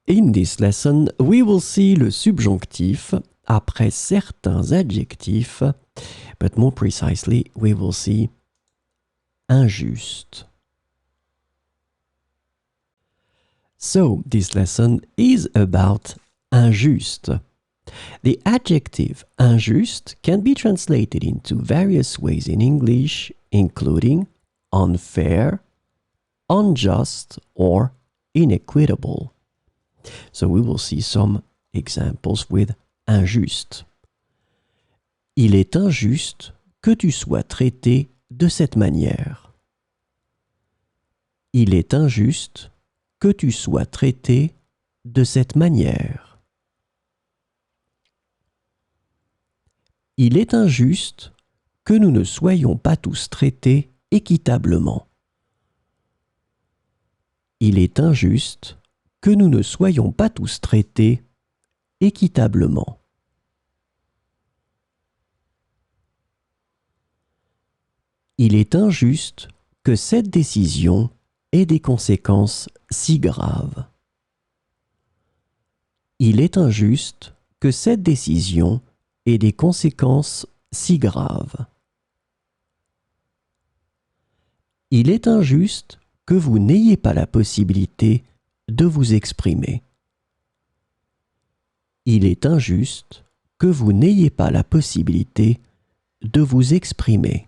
In this lesson, we will see le subjonctif après certains adjectifs, but more precisely, we will see injuste. So, this lesson is about injuste. The adjective injuste can be translated into various ways in English, including unfair, unjust, or inequitable. So we will see some examples with injuste. Il est injuste que tu sois traité de cette manière. Il est injuste que tu sois traité de cette manière. Il est injuste que nous ne soyons pas tous traités équitablement. Il est injuste que nous ne soyons pas tous traités équitablement. Il est injuste que cette décision ait des conséquences si graves. Il est injuste que cette décision ait des conséquences si graves. Il est injuste que vous n'ayez pas la possibilité de vous exprimer. Il est injuste que vous n'ayez pas la possibilité de vous exprimer.